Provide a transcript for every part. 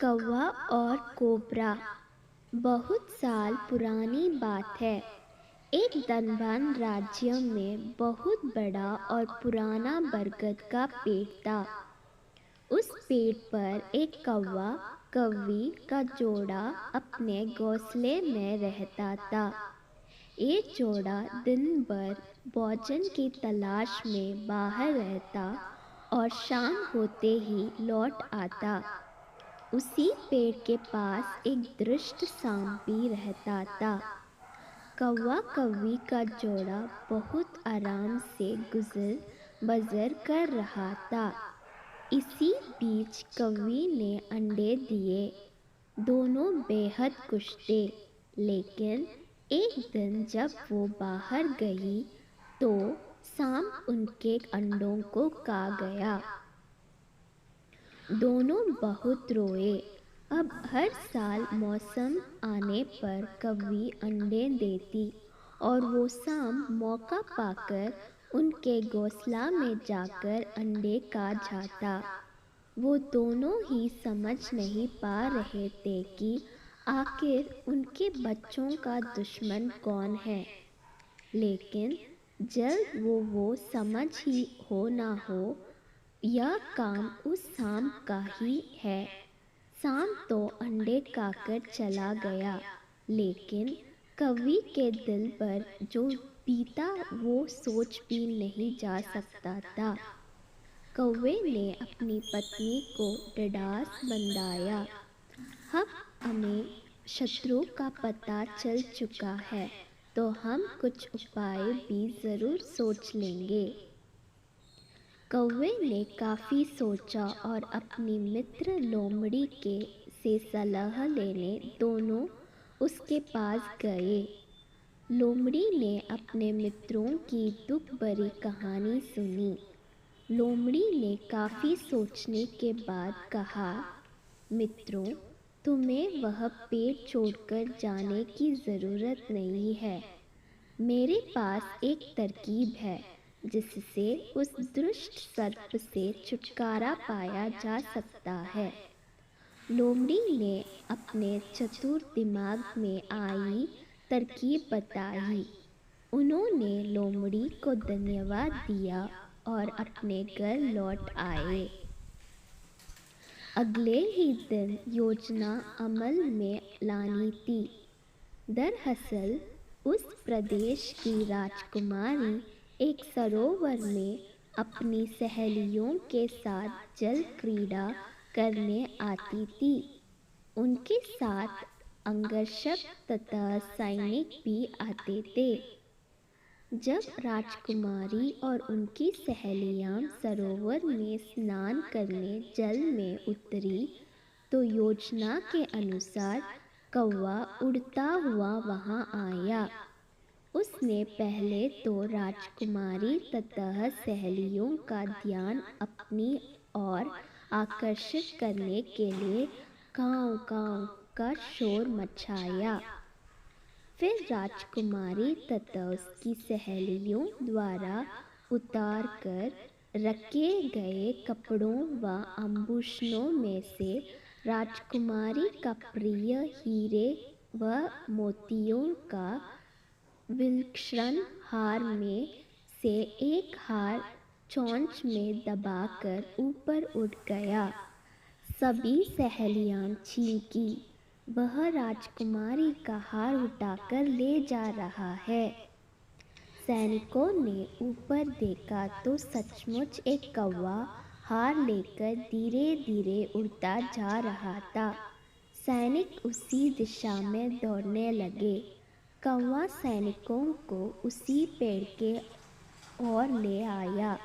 कौवा और कोबरा। बहुत साल पुरानी बात है। एक धनवान राज्य में बहुत बड़ा और पुराना बरगद का पेड़ था। उस पेड़ पर एक कौवा कौवी का जोड़ा अपने घोंसले में रहता था। ये जोड़ा दिन भर भोजन की तलाश में बाहर रहता और शाम होते ही लौट आता। उसी पेड़ के पास एक दुष्ट सांप भी रहता था। कौवा कौवी का जोड़ा बहुत आराम से गुजर बसर कर रहा था। इसी बीच कौवी ने अंडे दिए। दोनों बेहद खुश थे। लेकिन एक दिन जब वो बाहर गई तो सांप उनके अंडों को खा गया। दोनों बहुत रोए। अब हर साल मौसम आने पर कौवी अंडे देती और वो सांप मौका पाकर उनके घोंसला में जाकर अंडे खा जाता। वो दोनों ही समझ नहीं पा रहे थे कि आखिर उनके बच्चों का दुश्मन कौन है। लेकिन जल्द वो समझ ही हो ना हो, यह काम उस सांप का ही है। सांप तो अंडे खाकर चला गया, लेकिन कौवी के दिल पर जो बीता वो सोच भी नहीं जा सकता था। कौवे ने अपनी पत्नी को ढाढ़स बंधाया। अब हमें शत्रु का पता चल चुका है, तो हम कुछ उपाय भी ज़रूर सोच लेंगे। कौवे ने काफ़ी सोचा और अपनी मित्र लोमड़ी के से सलाह लेने दोनों उसके पास गए। लोमड़ी ने अपने मित्रों की दुख भरी कहानी सुनी। लोमड़ी ने काफ़ी सोचने के बाद कहा, मित्रों, तुम्हें वह पेड़ छोड़कर जाने की ज़रूरत नहीं है। मेरे पास एक तरकीब है जिससे उस दुष्ट सर्प से छुटकारा पाया जा सकता है। लोमड़ी ने अपने चतुर दिमाग में आई तरकीब बताई। उन्होंने लोमड़ी को धन्यवाद दिया और अपने घर लौट आए। अगले ही दिन योजना अमल में लानी थी। दरअसल उस प्रदेश की राजकुमारी एक सरोवर में अपनी सहेलियों के साथ जल क्रीड़ा करने आती थी। उनके साथ अंगरक्षक तथा सैनिक भी आते थे। जब राजकुमारी और उनकी सहेलियां सरोवर में स्नान करने जल में उतरी तो योजना के अनुसार कौवा उड़ता हुआ वहां आया। उसने पहले तो राजकुमारी तथा सहेलियों का ध्यान अपनी ओर आकर्षित करने के लिए कांव कांव का शोर मचाया। फिर राजकुमारी तथा उसकी सहेलियों द्वारा उतार कर रखे गए कपड़ों व आभूषणों में से राजकुमारी का प्रिय हीरे व मोतियों का विलक्षण हार में से एक हार चोंच में दबाकर ऊपर उठ गया। सभी सहेलियां चीखीं, वह राजकुमारी का हार उठाकर ले जा रहा है। सैनिकों ने ऊपर देखा तो सचमुच एक कौवा हार लेकर धीरे धीरे उड़ता जा रहा था। सैनिक उसी दिशा में दौड़ने लगे। कौवा सैनिकों को उसी पेड़ के ओर ले आया।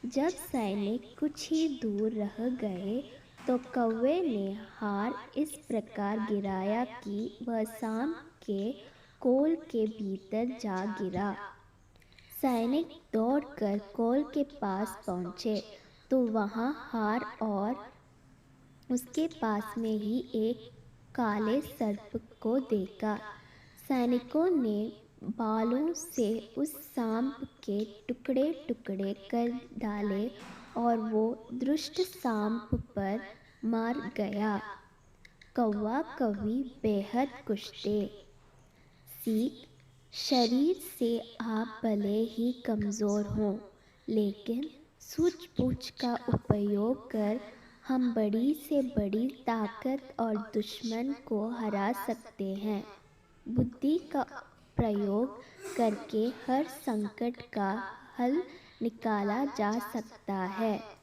जब सैनिक कुछ ही दूर रह गए तो कौवे ने हार इस प्रकार गिराया कि वह सांप के खोल के भीतर जा गिरा। सैनिक दौड़कर खोल के पास पहुंचे तो वहां हार और उसके पास में ही एक काले सर्प को देखा। सैनिकों ने बालों से उस सांप के टुकड़े टुकड़े कर डाले और वो दुष्ट सांप पर मार गया। कौवा कौवी बेहद कुश्ते। सीख, शरीर से आप भले ही कमज़ोर हों, लेकिन सूझबूझ का उपयोग कर हम बड़ी से बड़ी ताकत और दुश्मन को हरा सकते हैं। बुद्धि का प्रयोग करके हर संकट का हल निकाला जा सकता है।